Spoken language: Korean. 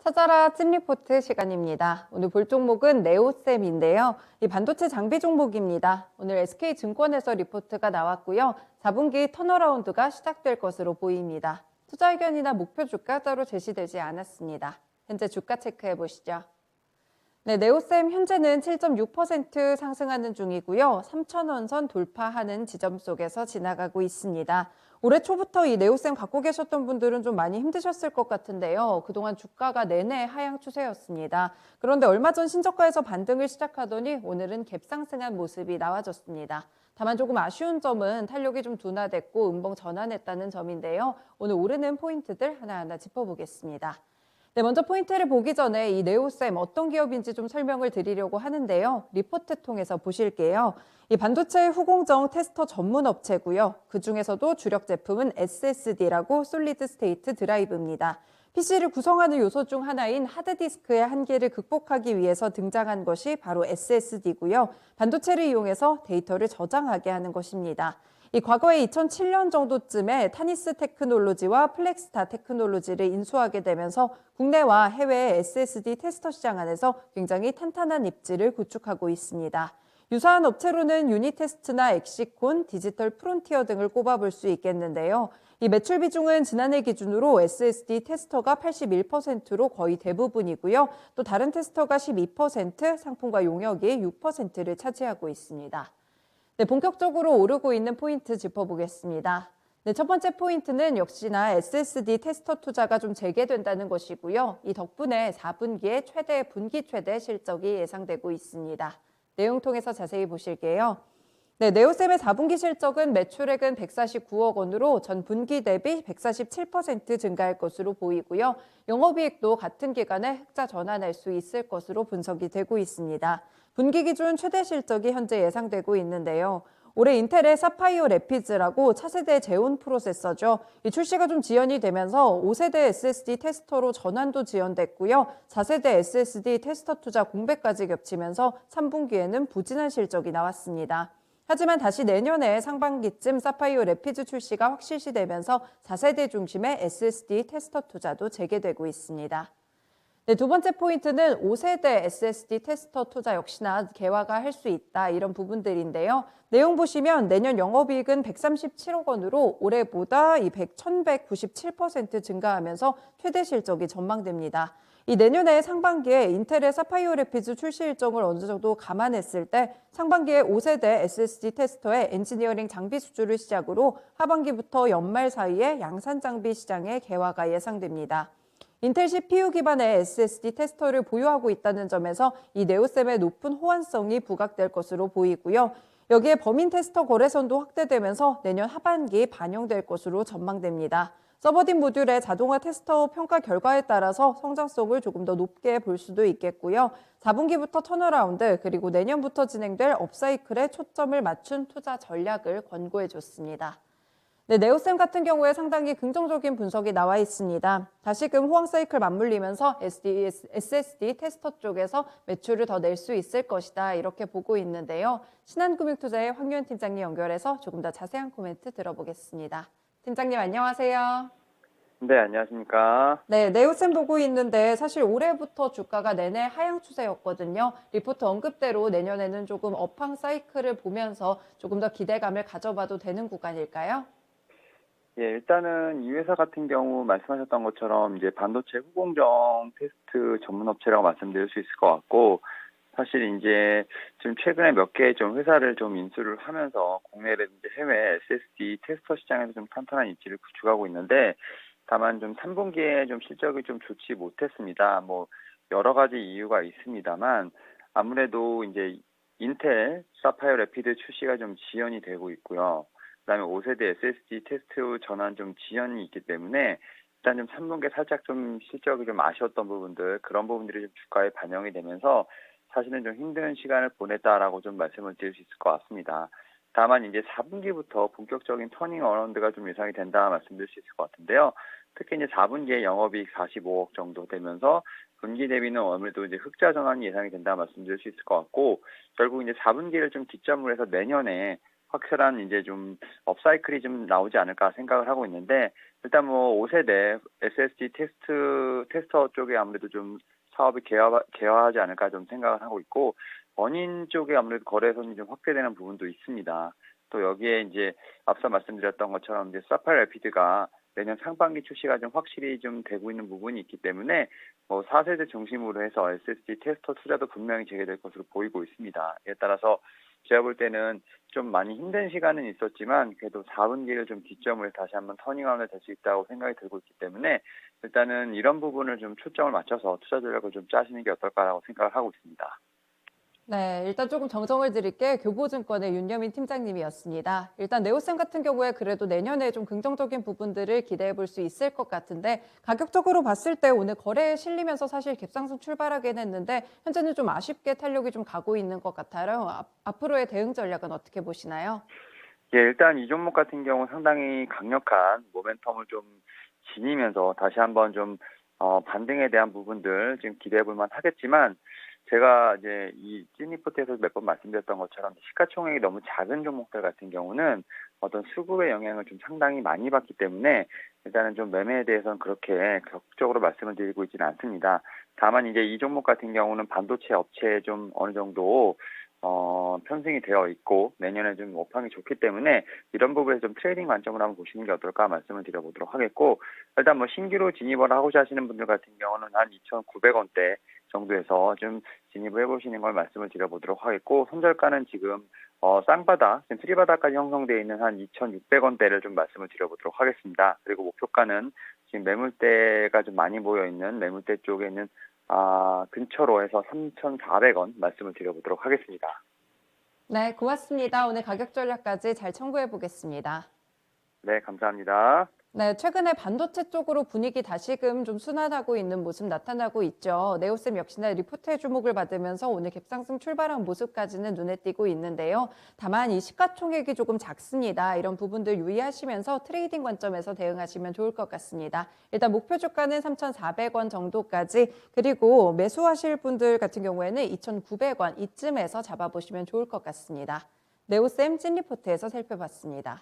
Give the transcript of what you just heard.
찾아라 찐 리포트 시간입니다. 오늘 볼 종목은 네오셈인데요. 이 반도체 장비 종목입니다. 오늘 SK증권에서 리포트가 나왔고요. 4분기 턴어라운드가 시작될 것으로 보입니다. 투자 의견이나 목표 주가 따로 제시되지 않았습니다. 현재 주가 체크해 보시죠. 네, 네오셈 현재는 7.6% 상승하는 중이고요. 3,000원 선 돌파하는 지점 속에서 지나가고 있습니다. 올해 초부터 이 네오셈 갖고 계셨던 분들은 좀 많이 힘드셨을 것 같은데요. 그동안 주가가 내내 하향 추세였습니다. 그런데 얼마 전 신저가에서 반등을 시작하더니 오늘은 갭상승한 모습이 나와졌습니다. 다만 조금 아쉬운 점은 탄력이 좀 둔화됐고 음봉 전환했다는 점인데요. 오늘 오르는 포인트들 하나하나 짚어보겠습니다. 네, 먼저 포인트를 보기 전에 이 네오셈 어떤 기업인지 좀 설명을 드리려고 하는데요. 리포트 통해서 보실게요. 이 반도체 후공정 테스터 전문 업체고요. 그중에서도 주력 제품은 SSD라고 솔리드 스테이트 드라이브입니다. PC를 구성하는 요소 중 하나인 하드디스크의 한계를 극복하기 위해서 등장한 것이 바로 SSD고요. 반도체를 이용해서 데이터를 저장하게 하는 것입니다. 이 과거에 2007년 정도쯤에 타니스 테크놀로지와 플렉스타 테크놀로지를 인수하게 되면서 국내와 해외 SSD 테스터 시장 안에서 굉장히 탄탄한 입지를 구축하고 있습니다. 유사한 업체로는 유니테스트나 엑시콘, 디지털 프론티어 등을 꼽아볼 수 있겠는데요. 이 매출 비중은 지난해 기준으로 SSD 테스터가 81%로 거의 대부분이고요. 또 다른 테스터가 12%, 상품과 용역이 6%를 차지하고 있습니다. 네, 본격적으로 오르고 있는 포인트 짚어보겠습니다. 네, 첫 번째 포인트는 역시나 SSD 테스터 투자가 좀 재개된다는 것이고요. 이 덕분에 4분기에 분기 최대 실적이 예상되고 있습니다. 내용 통해서 자세히 보실게요. 네, 네오셈의 4분기 실적은 매출액은 149억 원으로 전 분기 대비 147% 증가할 것으로 보이고요. 영업이익도 같은 기간에 흑자 전환할 수 있을 것으로 분석이 되고 있습니다. 분기 기준 최대 실적이 현재 예상되고 있는데요. 올해 인텔의 사파이어 래피즈라고 차세대 제온 프로세서죠. 이 출시가 좀 지연이 되면서 5세대 SSD 테스터로 전환도 지연됐고요. 4세대 SSD 테스터 투자 공백까지 겹치면서 3분기에는 부진한 실적이 나왔습니다. 하지만 다시 내년에 상반기쯤 사파이어 래피즈 출시가 확실시되면서 4세대 중심의 SSD 테스터 투자도 재개되고 있습니다. 네, 두 번째 포인트는 5세대 SSD 테스터 투자 역시나 개화가 할 수 있다 이런 부분들인데요. 내용 보시면 내년 영업이익은 137억 원으로 올해보다 1,197% 증가하면서 최대 실적이 전망됩니다. 이 내년에 상반기에 인텔의 사파이어 래피즈 출시 일정을 어느 정도 감안했을 때 상반기에 5세대 SSD 테스터의 엔지니어링 장비 수주를 시작으로 하반기부터 연말 사이에 양산 장비 시장의 개화가 예상됩니다. 인텔 CPU 기반의 SSD 테스터를 보유하고 있다는 점에서 이 네오셈의 높은 호환성이 부각될 것으로 보이고요. 여기에 범인 테스터 거래선도 확대되면서 내년 하반기 반영될 것으로 전망됩니다. 서버딘 모듈의 자동화 테스터 평가 결과에 따라서 성장성을 조금 더 높게 볼 수도 있겠고요. 4분기부터 턴어라운드 그리고 내년부터 진행될 업사이클에 초점을 맞춘 투자 전략을 권고해 줬습니다. 네, 네오셈 같은 경우에 상당히 긍정적인 분석이 나와 있습니다. 다시금 호황 사이클 맞물리면서 SSD 테스터 쪽에서 매출을 더 낼 수 있을 것이다 이렇게 보고 있는데요. 신한금융투자의 황유현 팀장님 연결해서 조금 더 자세한 코멘트 들어보겠습니다. 팀장님 안녕하세요. 네, 안녕하십니까. 네, 네오셈 보고 있는데 사실 올해부터 주가가 내내 하향 추세였거든요. 리포트 언급대로 내년에는 조금 업황 사이클을 보면서 조금 더 기대감을 가져봐도 되는 구간일까요? 예, 일단은 이 회사 같은 경우 말씀하셨던 것처럼 이제 반도체 후공정 테스트 전문 업체라고 말씀드릴 수 있을 것 같고, 사실 이제 지금 최근에 몇 개 좀 회사를 좀 인수를 하면서 국내라든지 해외 SSD 테스터 시장에서 좀 탄탄한 입지를 구축하고 있는데, 다만 좀 3분기에 좀 실적이 좀 좋지 못했습니다. 뭐 여러 가지 이유가 있습니다만 아무래도 이제 인텔 사파이어 래피드 출시가 좀 지연이 되고 있고요. 그다음에 5세대 SSD 테스트 전환 좀 지연이 있기 때문에 일단 좀 3분기에 살짝 좀 실적이 좀 아쉬웠던 부분들, 그런 부분들이 좀 주가에 반영이 되면서 사실은 좀 힘든 시간을 보냈다라고 좀 말씀을 드릴 수 있을 것 같습니다. 다만 이제 4분기부터 본격적인 터닝 어라운드가 좀 예상이 된다 말씀드릴 수 있을 것 같은데요. 특히 이제 4분기에 영업이익 45억 정도 되면서 분기 대비는 아무래도 이제 흑자 전환이 예상이 된다 말씀드릴 수 있을 것 같고, 결국 이제 4분기를 좀 기점으로 해서 내년에 확실한 이제 좀 업사이클이 좀 나오지 않을까 생각을 하고 있는데, 일단 뭐 5세대 SSD 테스터 쪽에 아무래도 좀 사업이 개화하지 않을까 좀 생각을 하고 있고, 원인 쪽에 아무래도 거래선이 좀 확대되는 부분도 있습니다. 또 여기에 이제 앞서 말씀드렸던 것처럼 이제 사파이어 래피드가 내년 상반기 출시가 좀 확실히 좀 되고 있는 부분이 있기 때문에 4세대 중심으로 해서 SSD 테스터 투자도 분명히 재개될 것으로 보이고 있습니다. 이에 따라서 제가 볼 때는 좀 많이 힘든 시간은 있었지만 그래도 4분기를 좀 기점을 다시 한번 터닝아웃이 될 수 있다고 생각이 들고 있기 때문에 일단은 이런 부분을 좀 초점을 맞춰서 투자 전략을 좀 짜시는 게 어떨까라고 생각을 하고 있습니다. 네, 일단 조금 정정을 드릴게 교보증권의 윤여민 팀장님이었습니다. 일단 네오셈 같은 경우에 그래도 내년에 좀 긍정적인 부분들을 기대해 볼 수 있을 것 같은데 가격적으로 봤을 때 오늘 거래에 실리면서 사실 갭상승 출발하긴 했는데 현재는 좀 아쉽게 탄력이 좀 가고 있는 것 같아요. 앞으로의 대응 전략은 어떻게 보시나요? 예, 일단 이 종목 같은 경우 상당히 강력한 모멘텀을 좀 지니면서 다시 한번 좀 반등에 대한 부분들 지금 기대해 볼 만 하겠지만 제가 이제 이 찐리포트에서 몇 번 말씀드렸던 것처럼 시가총액이 너무 작은 종목들 같은 경우는 어떤 수급의 영향을 좀 상당히 많이 받기 때문에 일단은 좀 매매에 대해서는 그렇게 적극적으로 말씀을 드리고 있지는 않습니다. 다만 이제 이 종목 같은 경우는 반도체 업체에 좀 어느 정도 편승이 되어 있고 내년에 좀 업황이 좋기 때문에 이런 부분에서 좀 트레이딩 관점으로 한번 보시는 게 어떨까 말씀을 드려보도록 하겠고, 일단 뭐 신규로 진입을 하고자 하시는 분들 같은 경우는 한 2,900원대 정도에서 좀 진입을 해보시는 걸 말씀을 드려보도록 하겠고, 손절가는 지금 쌍바닥, 지금 트리바닥까지 형성되어 있는 한 2,600원대를 좀 말씀을 드려보도록 하겠습니다. 그리고 목표가는 지금 매물대가 좀 많이 모여 있는 매물대 쪽에 있는 근처로 해서 3,400원 말씀을 드려보도록 하겠습니다. 네, 고맙습니다. 오늘 가격 전략까지 잘 참고해 보겠습니다. 네, 감사합니다. 네, 최근에 반도체 쪽으로 분위기 다시금 좀 순환하고 있는 모습 나타나고 있죠. 네오셈 역시나 리포트의 주목을 받으면서 오늘 갭상승 출발한 모습까지는 눈에 띄고 있는데요. 다만 이 시가총액이 조금 작습니다. 이런 부분들 유의하시면서 트레이딩 관점에서 대응하시면 좋을 것 같습니다. 일단 목표 주가는 3,400원 정도까지, 그리고 매수하실 분들 같은 경우에는 2,900원 이쯤에서 잡아보시면 좋을 것 같습니다. 네오셈 찐리포트에서 살펴봤습니다.